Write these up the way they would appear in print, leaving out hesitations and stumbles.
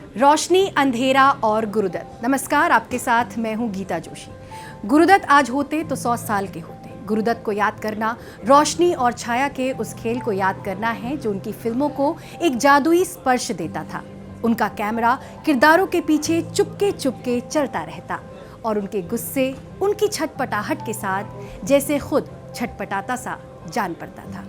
रोशनी, अंधेरा और गुरुदत्त। नमस्कार, आपके साथ मैं हूं गीता जोशी। गुरुदत्त आज होते तो 100 साल के होते। गुरुदत्त को याद करना रोशनी और छाया के उस खेल को याद करना है जो उनकी फिल्मों को एक जादुई स्पर्श देता था। उनका कैमरा किरदारों के पीछे चुपके चुपके चलता रहता और उनके गुस्से, उनकी छटपटाहट के साथ जैसे खुद छटपटाता सा जान पड़ता था।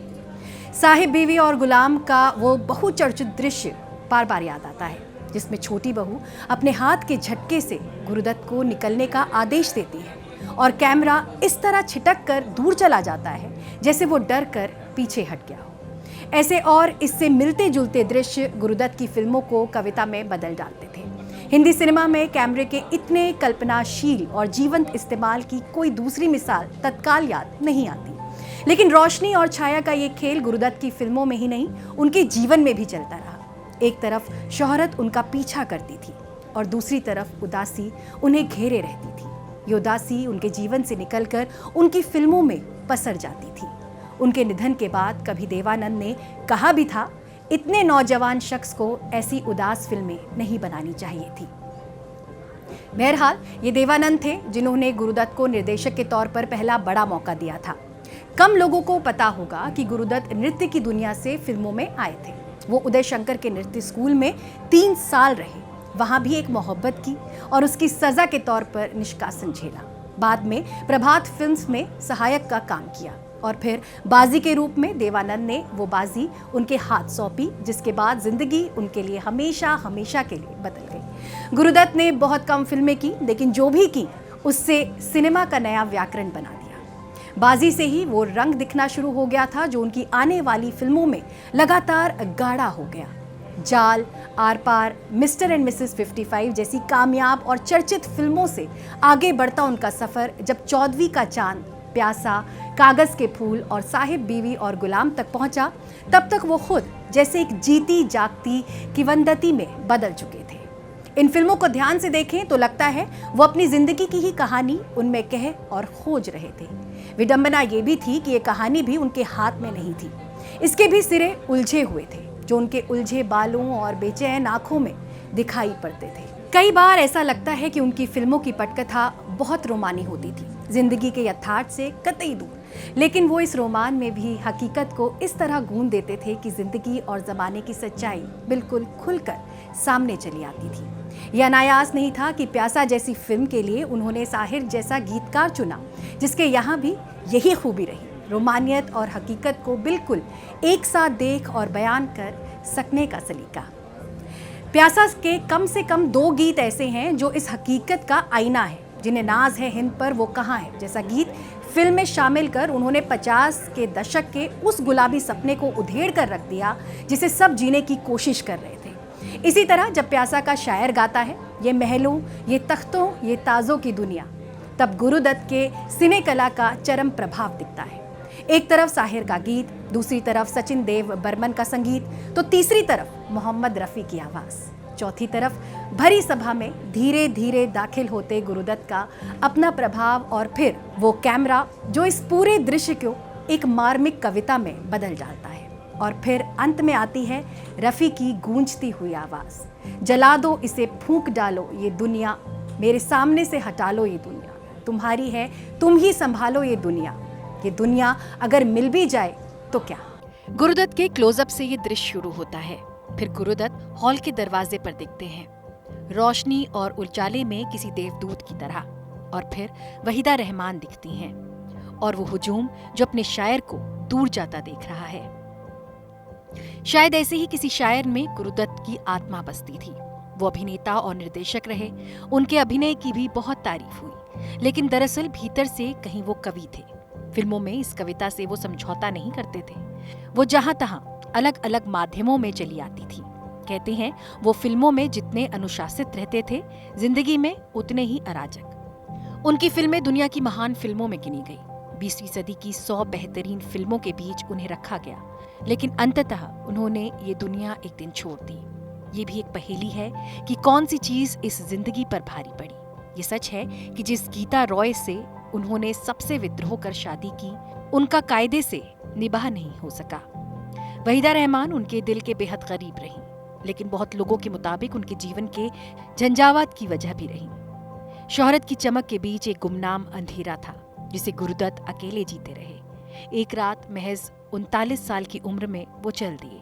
साहिब बीवी और गुलाम का वो बहुचर्चित दृश्य बार बार याद आता है, जिसमें छोटी बहू अपने हाथ के झटके से गुरुदत्त को निकलने का आदेश देती है और कैमरा इस तरह छिटक कर दूर चला जाता है जैसे वो डर कर पीछे हट गया हो। ऐसे और इससे मिलते जुलते दृश्य गुरुदत्त की फिल्मों को कविता में बदल डालते थे। हिंदी सिनेमा में कैमरे के इतने कल्पनाशील और जीवंत इस्तेमाल की कोई दूसरी मिसाल तत्काल याद नहीं आती। लेकिन रोशनी और छाया का ये खेल गुरुदत्त की फिल्मों में ही नहीं, उनके जीवन में भी चलता रहा। एक तरफ शोहरत उनका पीछा करती थी और दूसरी तरफ उदासी उन्हें घेरे रहती थी। ये उदासी उनके जीवन से निकलकर उनकी फिल्मों में पसर जाती थी। उनके निधन के बाद कभी देवानंद ने कहा भी था, इतने नौजवान शख्स को ऐसी उदास फिल्में नहीं बनानी चाहिए थी। बहरहाल ये देवानंद थे जिन्होंने गुरुदत्त को निर्देशक के तौर पर पहला बड़ा मौका दिया था। कम लोगों को पता होगा कि गुरुदत्त नृत्य की दुनिया से फिल्मों में आए थे। वो उदय शंकर के नृत्य स्कूल में 3 साल रहे, वहां भी एक मोहब्बत की और उसकी सजा के तौर पर निष्कासन झेला। बाद में प्रभात फिल्म्स में सहायक का काम किया और फिर बाजी के रूप में देवानंद ने वो बाजी उनके हाथ सौंपी, जिसके बाद जिंदगी उनके लिए हमेशा हमेशा के लिए बदल गई। गुरुदत्त ने बहुत कम फिल्में की, लेकिन जो भी की उससे सिनेमा का नया व्याकरण बना दिया। बाजी से ही वो रंग दिखना शुरू हो गया था जो उनकी आने वाली फिल्मों में लगातार गाढ़ा हो गया। Jaal, Aar Paar, mister and missus 55 जैसी कामयाब और चर्चित फिल्मों से आगे बढ़ता उनका सफर जब 14वीं का चांद, प्यासा, कागज के फूल और साहिब बीवी और गुलाम तक पहुंचा, तब तक वो खुद जैसे एक जीती जागती किंवदंती में बदल चुके थे। इन फिल्मों को ध्यान से देखें तो लगता है वो अपनी जिंदगी की ही कहानी उनमें कह और खोज रहे थे। विडंबना ये भी थी कि ये कहानी भी उनके हाथ में नहीं थी, इसके भी सिरे उलझे हुए थे जो उनके उलझे बालों और बेचैन आंखों में दिखाई पड़ते थे। कई बार ऐसा लगता है कि उनकी फिल्मों की पटकथा बहुत रोमानी होती थी, जिंदगी के यथार्थ से कतई दूर, लेकिन वो इस रोमान में भी हकीकत को इस तरह गूंद देते थे कि जिंदगी और जमाने की सच्चाई बिल्कुल खुलकर सामने चली आती थी। यह अनायास नहीं था कि प्यासा जैसी फिल्म के लिए उन्होंने साहिर जैसा गीतकार चुना, जिसके यहाँ भी यही खूबी रही, रोमानियत और हकीकत को बिल्कुल एक साथ देख और बयान कर सकने का सलीका। प्यासा के कम से कम 2 गीत ऐसे हैं जो इस हकीकत का आईना है, जिन्हें नाज है हिंद पर वो कहाँ है जैसा गीत फिल्म में शामिल कर उन्होंने 50 के दशक के उस गुलाबी सपने को उधेड़ कर रख दिया जिसे सब जीने की कोशिश कर रहे थे। इसी तरह जब प्यासा का शायर गाता है, ये महलों, ये तख्तों, ये ताजों की दुनिया, तब गुरुदत्त के सिने कला का चरम प्रभाव दिखता है। एक तरफ साहिर का गीत, दूसरी तरफ सचिन देव बर्मन का संगीत, तो तीसरी तरफ मोहम्मद रफ़ी की आवाज़, चौथी तरफ भरी सभा में धीरे धीरे दाखिल होते गुरुदत्त का अपना प्रभाव और फिर वो कैमरा जो इस पूरे दृश्य को एक मार्मिक कविता में बदल डालता है। और फिर अंत में आती है रफ़ी की गूंजती हुई आवाज़, जला दो इसे, फूंक डालो ये दुनिया, मेरे सामने से हटा लो ये दुनिया, तुम्हारी है तुम ही संभालो ये दुनिया अगर मिल भी जाए तो क्या। गुरुदत्त के क्लोजअप से ये दृश्य शुरू होता है। फिर गुरुदत्त हॉल के दरवाजे पर दिखते हैं, रोशनी और उजाले में किसी देवदूत की तरह, और फिर वहीदा रहमान दिखती हैं और वो हुजूम जो अपने शायर को दूर जाता देख रहा है। शायद ऐसे ही किसी शायर में गुरुदत्त की आत्मा बसती थी। वो अभिनेता और निर्देशक रहे, उनके अभिनय की भी बहुत तारीफ हुई, लेकिन दरअसल भीतर से कहीं वो कवि थे। फिल्मों में इस कविता से वो समझौता नहीं करते थे। वो जहां तहां अलग अलग माध्यमों में चली आती थी। कहते हैं वो फिल्मों में जितने अनुशासित रहते थे, जिंदगी में उतने ही अराजक। उनकी फिल्में दुनिया की महान फिल्मों में गिनी गई। 20वीं सदी की 100 बेहतरीन फिल्मों के बीच उन्हें रखा गया, लेकिन अंततः उन्होंने ये दुनिया एक दिन छोड़ दी। ये भी एक पहेली है कि कौन सी चीज इस जिंदगी पर भारी पड़ी। ये सच है कि जिस गीता रॉय से उन्होंने सबसे विद्रोह कर शादी की, उनका कायदे से निबाह नहीं हो सका। वहीदा रहमान उनके दिल के बेहद करीब रहीं। लेकिन बहुत लोगों के मुताबिक उनके जीवन के झंझावात की वजह भी रही। शोहरत की चमक के बीच एक गुमनाम अंधेरा था जिसे गुरुदत्त अकेले जीते रहे। एक रात महज 39 साल की उम्र में वो चल दिए।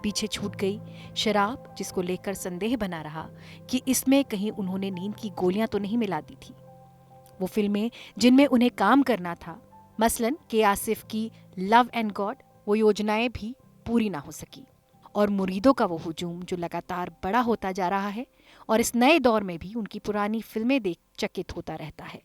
पीछे छूट गई शराब, जिसको लेकर संदेह बना रहा कि इसमें कहीं उन्होंने नींद की गोलियां तो नहीं मिला दी थी। वो फिल्में जिनमें उन्हें काम करना था, मसलन के आसिफ की लव एंड गॉड, वो योजनाएं भी पूरी ना हो सकी। और मुरीदों का वो हुजूम जो लगातार बड़ा होता जा रहा है और इस नए दौर में भी उनकी पुरानी फिल्में देख चकित होता रहता है।